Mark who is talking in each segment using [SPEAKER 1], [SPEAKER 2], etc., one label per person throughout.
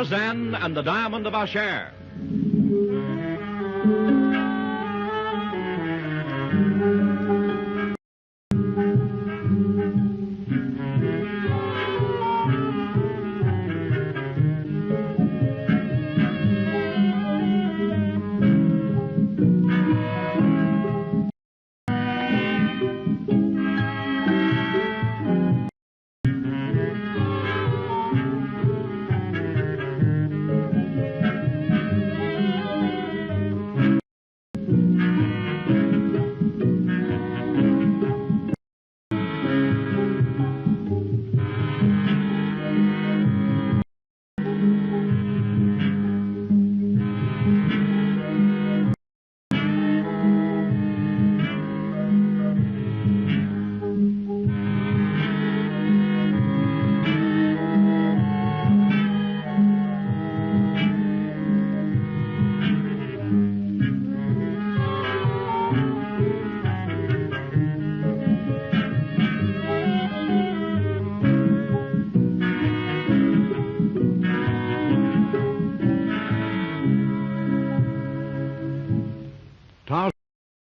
[SPEAKER 1] Tarzan and the Diamond of Asher.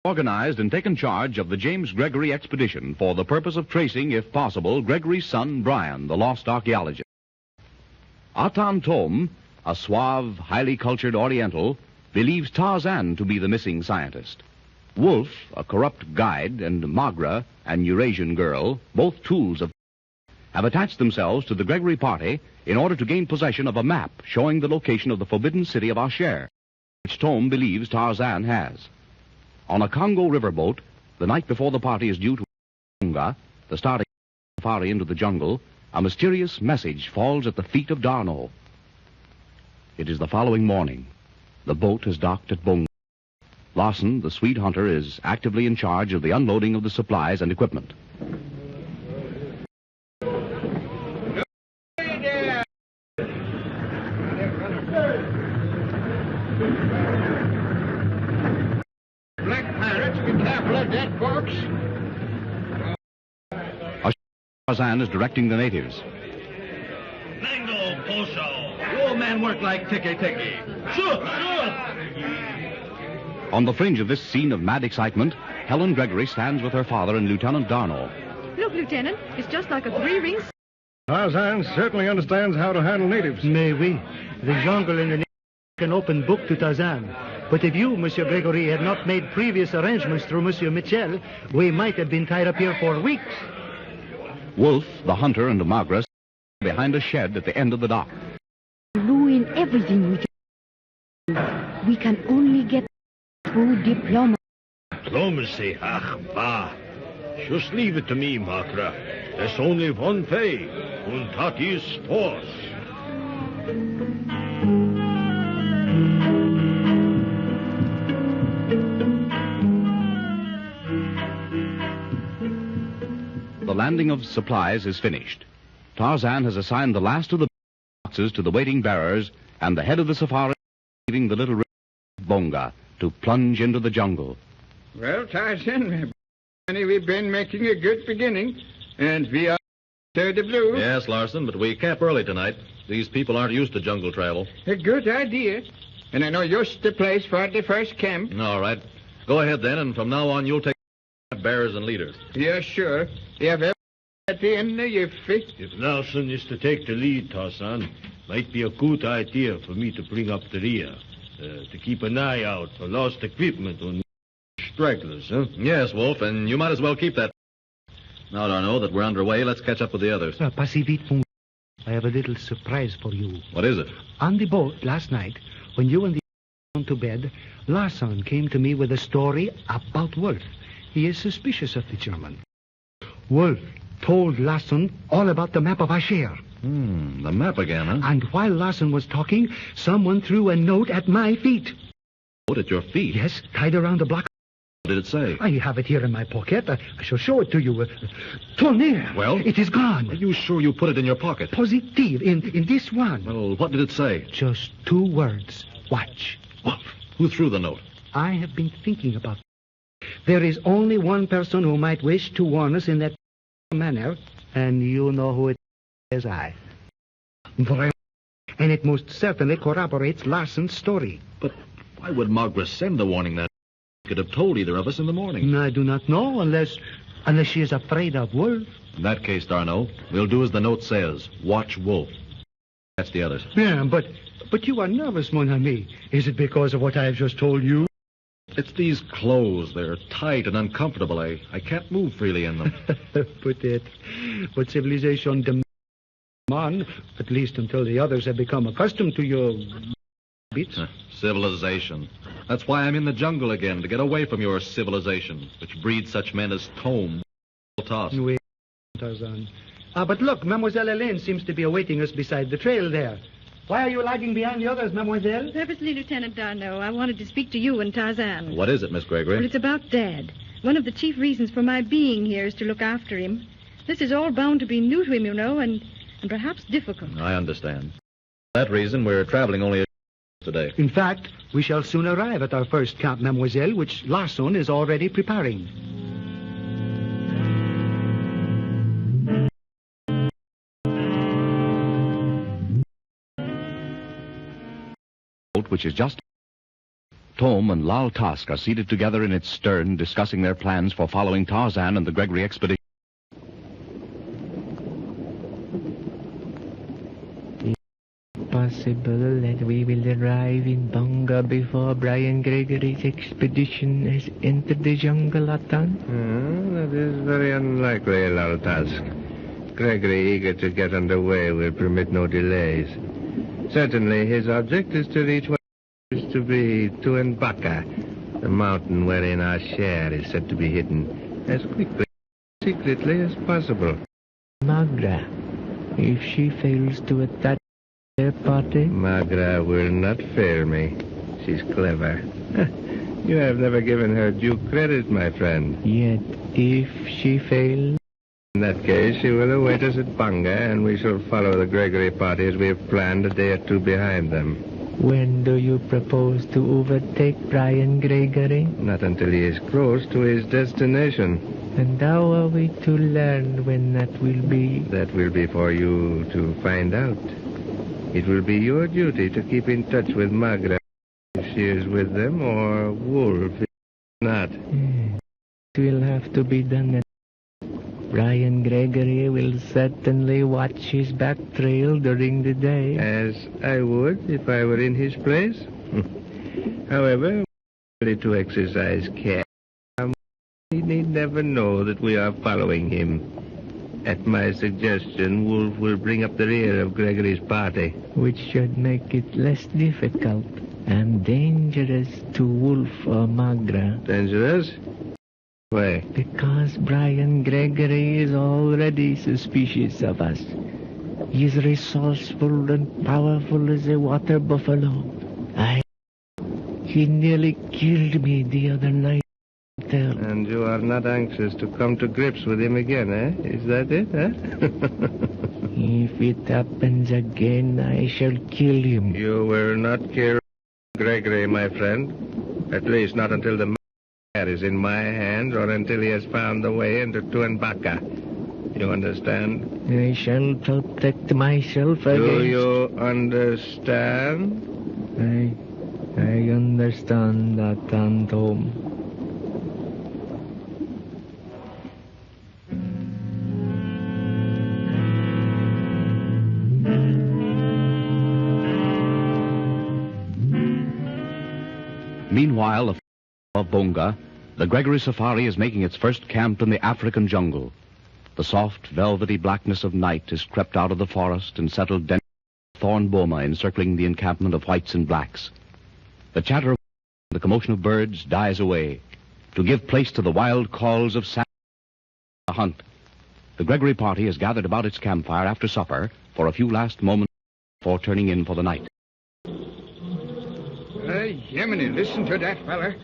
[SPEAKER 1] Organized and taken charge of the James Gregory expedition for the purpose of tracing, if possible, Gregory's son, Brian, the lost archaeologist. Atan Thome, a suave, highly cultured Oriental, believes Tarzan to be the missing scientist. Wolf, a corrupt guide, and Magra, an Eurasian girl, both tools of have attached themselves to the Gregory party in order to gain possession of a map showing the location of the forbidden city of Asher, which Thome believes Tarzan has. On a Congo riverboat, the night before the party is due to Magra, the starting safari into the jungle, a mysterious message falls at the feet of Darno. It is the following morning. The boat has docked at Bonga. Larson, the Swede hunter, is actively in charge of the unloading of the supplies and equipment. Tarzan is directing the natives.
[SPEAKER 2] Mango, Poso. Old man work like ticky-ticky. Shoot!
[SPEAKER 1] On the fringe of this scene of mad excitement, Helen Gregory stands with her father and Lieutenant Darno.
[SPEAKER 3] Look, Lieutenant, it's just like a three-ring...
[SPEAKER 4] Tarzan certainly understands how to handle natives.
[SPEAKER 5] Mais oui. The jungle and the natives an open book to Tarzan. But if you, Monsieur Gregory, had not made previous arrangements through Monsieur Mitchell, we might have been tied up here for weeks.
[SPEAKER 1] Wolf, the hunter, and Magra behind a shed at the end of the dock.
[SPEAKER 6] Ruin everything we do. We can only get through diplomacy.
[SPEAKER 2] Diplomacy? Ach, bah. Just leave it to me, Magra. There's only one way, and that is force.
[SPEAKER 1] The landing of supplies is finished. Tarzan has assigned the last of the boxes to the waiting bearers, and the head of the safari leaving the little river Bonga to plunge into the jungle.
[SPEAKER 7] Well, Tarzan, we've been making a good beginning, and we are third of blue.
[SPEAKER 8] Yes, Larson, but we camp early tonight. These people aren't used to jungle travel.
[SPEAKER 7] A good idea. And I know just the place for the first camp.
[SPEAKER 8] All right. Go ahead then, and from now on you'll take bearers and leaders.
[SPEAKER 7] Yeah, sure. You have everything at the end of your feet.
[SPEAKER 2] If Larson is to take the lead, Tarzan, might be a good idea for me to bring up the rear. To keep an eye out for lost equipment on stragglers, huh?
[SPEAKER 8] Yes, Wolf, and you might as well keep that. Now, Darno, that we're underway, let's catch up with the others.
[SPEAKER 5] Passez vite, mon... I have a little surprise for you.
[SPEAKER 8] What is it?
[SPEAKER 5] On the boat last night, when you and the went to bed, Larson came to me with a story about Wolf. He is suspicious of the German. Wolf told Larson all about the map of Asher.
[SPEAKER 8] The map again, huh?
[SPEAKER 5] And while Larson was talking, someone threw a note at my feet.
[SPEAKER 8] Note at your feet?
[SPEAKER 5] Yes, tied around a block.
[SPEAKER 8] What did it say?
[SPEAKER 5] I have it here in my pocket. I shall show it to you. Tourner.
[SPEAKER 8] Well?
[SPEAKER 5] It is gone.
[SPEAKER 8] Are you sure you put it in your pocket?
[SPEAKER 5] Positive, in this one.
[SPEAKER 8] Well, what did it say?
[SPEAKER 5] Just 2 words. Watch.
[SPEAKER 8] Wolf. Who threw the note?
[SPEAKER 5] I have been thinking about it. There is only one person who might wish to warn us in that manner, and you know who it is. I. and it most certainly corroborates Larson's story.
[SPEAKER 8] But why would Magra send the warning that could have told either of us in the morning?
[SPEAKER 5] I do not know, unless she is afraid of Wolf.
[SPEAKER 8] In that case, Darno, we'll do as the note says. Watch Wolf. That's the others.
[SPEAKER 5] Yeah, but you are nervous, mon ami. Is it because of what I have just told you?
[SPEAKER 8] It's these clothes. They're tight and uncomfortable. I can't move freely in them.
[SPEAKER 5] But civilization demands, at least until the others have become accustomed to your beats.
[SPEAKER 8] Civilization. That's why I'm in the jungle again, to get away from your civilization, which breeds such men as Thome, Lal Taask.
[SPEAKER 5] Wait, Tarzan. But look, Mademoiselle Helen seems to be awaiting us beside the trail there. Why are you lagging behind the others, Mademoiselle?
[SPEAKER 3] Purposely, Lieutenant Darno. I wanted to speak to you and Tarzan.
[SPEAKER 8] What is it, Miss Gregory?
[SPEAKER 3] Well, it's about Dad. One of the chief reasons for my being here is to look after him. This is all bound to be new to him, you know, and perhaps difficult.
[SPEAKER 8] I understand. For that reason, we're traveling only today.
[SPEAKER 5] In fact, we shall soon arrive at our first camp, Mademoiselle, which Larson is already preparing.
[SPEAKER 1] Which is just... Thome and Lal Taask are seated together in its stern, discussing their plans for following Tarzan and the Gregory expedition.
[SPEAKER 9] Possible that we will arrive in Bonga before Brian Gregory's expedition has entered the jungle, Atan?
[SPEAKER 2] That is very unlikely, Lal Taask. Gregory, eager to get underway, will permit no delays. Certainly, his object is to reach what is to be Tuanbaca, the mountain wherein our share is said to be hidden, as quickly and secretly as possible.
[SPEAKER 9] Magra, if she fails to attack their party...
[SPEAKER 2] Magra will not fail me. She's clever. You have never given her due credit, my friend.
[SPEAKER 9] Yet, if she fails...
[SPEAKER 2] In that case, she will await us at Bonga, and we shall follow the Gregory party as we have planned, a day or two behind them.
[SPEAKER 9] When do you propose to overtake Brian Gregory?
[SPEAKER 2] Not until he is close to his destination.
[SPEAKER 9] And how are we to learn when that will be?
[SPEAKER 2] That will be for you to find out. It will be your duty to keep in touch with Magra if she is with them, or Wolf if not.
[SPEAKER 9] It will have to be done at... Brian Gregory will certainly watch his back trail during the day.
[SPEAKER 2] As I would if I were in his place. However, to exercise care, he need never know that we are following him. At my suggestion, Wolf will bring up the rear of Gregory's party.
[SPEAKER 9] Which should make it less difficult and dangerous to Wolf or Magra.
[SPEAKER 2] Dangerous? Why?
[SPEAKER 9] Because Brian Gregory is already suspicious of us. He is resourceful and powerful as a water buffalo. He nearly killed me the other night.
[SPEAKER 2] And you are not anxious to come to grips with him again, eh? Is that it, eh?
[SPEAKER 9] If it happens again, I shall kill him.
[SPEAKER 2] You will not kill Gregory, my friend. At least not until the is in my hands, or until he has found the way into Tuanbaca. You understand?
[SPEAKER 9] I shall protect myself against...
[SPEAKER 2] Do you understand?
[SPEAKER 9] I understand, Atan Thome.
[SPEAKER 1] Meanwhile, of Bonga, the Gregory safari is making its first camp in the African jungle. The soft, velvety blackness of night has crept out of the forest and settled dense thorn boma encircling the encampment of whites and blacks. The chatter of the commotion of birds dies away to give place to the wild calls of a hunt. The Gregory party has gathered about its campfire after supper for a few last moments before turning in for the night.
[SPEAKER 7] Yemeni, listen to that fella.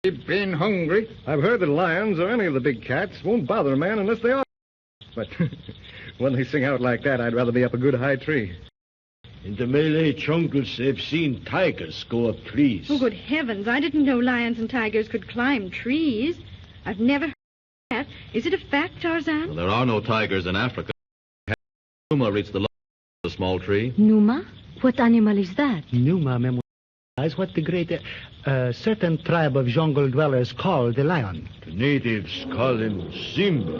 [SPEAKER 7] You've been hungry.
[SPEAKER 4] I've heard that lions or any of the big cats won't bother a man unless they are. But when they sing out like that, I'd rather be up a good high tree.
[SPEAKER 2] In the Malay jungles, they've seen tigers go up trees.
[SPEAKER 3] Oh, good heavens. I didn't know lions and tigers could climb trees. I've never heard that. Is it a fact, Tarzan?
[SPEAKER 8] Well, there are no tigers in Africa. Puma reached the The small tree.
[SPEAKER 6] Numa? What animal is that?
[SPEAKER 5] Numa memorize what the great certain tribe of jungle dwellers call the lion.
[SPEAKER 10] The natives call him Simba.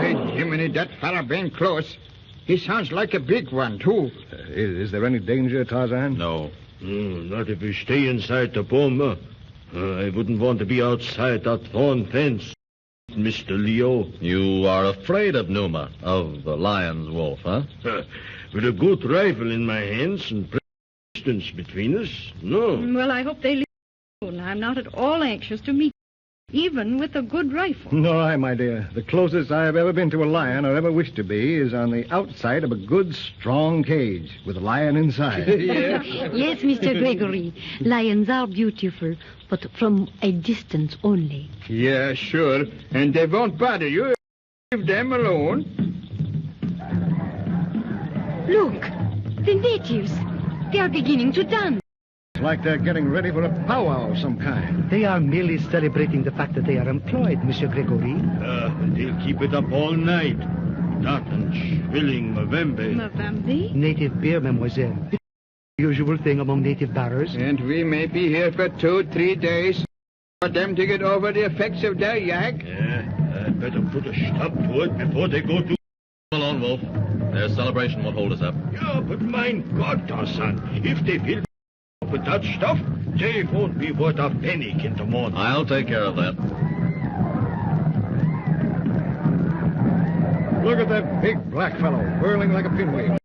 [SPEAKER 7] Hey, Jiminy, that fella been close. He sounds like a big one, too.
[SPEAKER 4] Is there any danger, Tarzan?
[SPEAKER 8] No.
[SPEAKER 10] Not if we stay inside the boma. I wouldn't want to be outside that thorn fence, Mr. Leo.
[SPEAKER 8] You are afraid of Numa, of the lion's wolf, huh?
[SPEAKER 10] With a good rifle in my hands and distance between us, no.
[SPEAKER 3] Well, I hope they leave soon. I'm not at all anxious to meet you, even with a good rifle.
[SPEAKER 4] Nor I, my dear. The closest I have ever been to a lion or ever wish to be is on the outside of a good, strong cage with a lion inside.
[SPEAKER 6] Yes, Mr. Gregory. Lions are beautiful, but from a distance only.
[SPEAKER 7] Yeah, sure. And they won't bother you. Leave them alone.
[SPEAKER 6] Look, the natives. They are beginning to dance.
[SPEAKER 4] It's like they're getting ready for a powwow of some kind.
[SPEAKER 5] They are merely celebrating the fact that they are employed, Monsieur Gregory.
[SPEAKER 10] They'll keep it up all night. That and shrilling Mavembe.
[SPEAKER 3] Mavambi?
[SPEAKER 5] Native beer, mademoiselle. It's the usual thing among native bearers.
[SPEAKER 7] And we may be here for 2-3 days for them to get over the effects of their yak.
[SPEAKER 10] Yeah, I'd better put a stop to it before they go to...
[SPEAKER 8] Alone, Wolf. Their celebration won't hold us up.
[SPEAKER 10] Yeah, but mein Gott, Tarzan, if they fill up with that stuff, they won't be worth a penny in the morning.
[SPEAKER 8] I'll take care of that.
[SPEAKER 4] Look at that big black fellow, whirling like a pinwheel.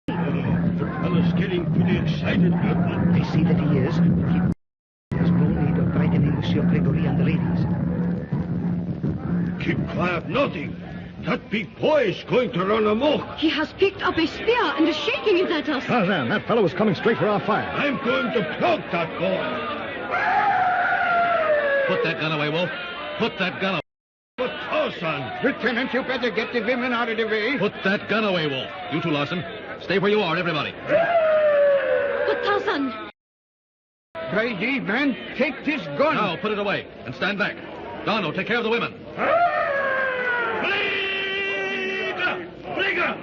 [SPEAKER 10] The fellow's getting pretty excited.
[SPEAKER 5] I see that he is. There's no need of frightening Monsieur Gregory and the ladies.
[SPEAKER 10] Keep quiet, nothing. That big boy is going to run amok.
[SPEAKER 6] He has picked up a spear and is shaking it at us.
[SPEAKER 4] Tarzan, that fellow is coming straight for our fire.
[SPEAKER 10] I'm going to plug that boy.
[SPEAKER 8] Put that gun away, Wolf. Put that gun away.
[SPEAKER 10] But Tarzan...
[SPEAKER 7] Lieutenant, you better get the women out of the way.
[SPEAKER 8] Put that gun away, Wolf. You too, Larson. Stay where you are, everybody.
[SPEAKER 6] But Tarzan...
[SPEAKER 7] Brady, man, take this gun.
[SPEAKER 8] Now, put it away and stand back. Dono, take care of the women.
[SPEAKER 10] Brigger!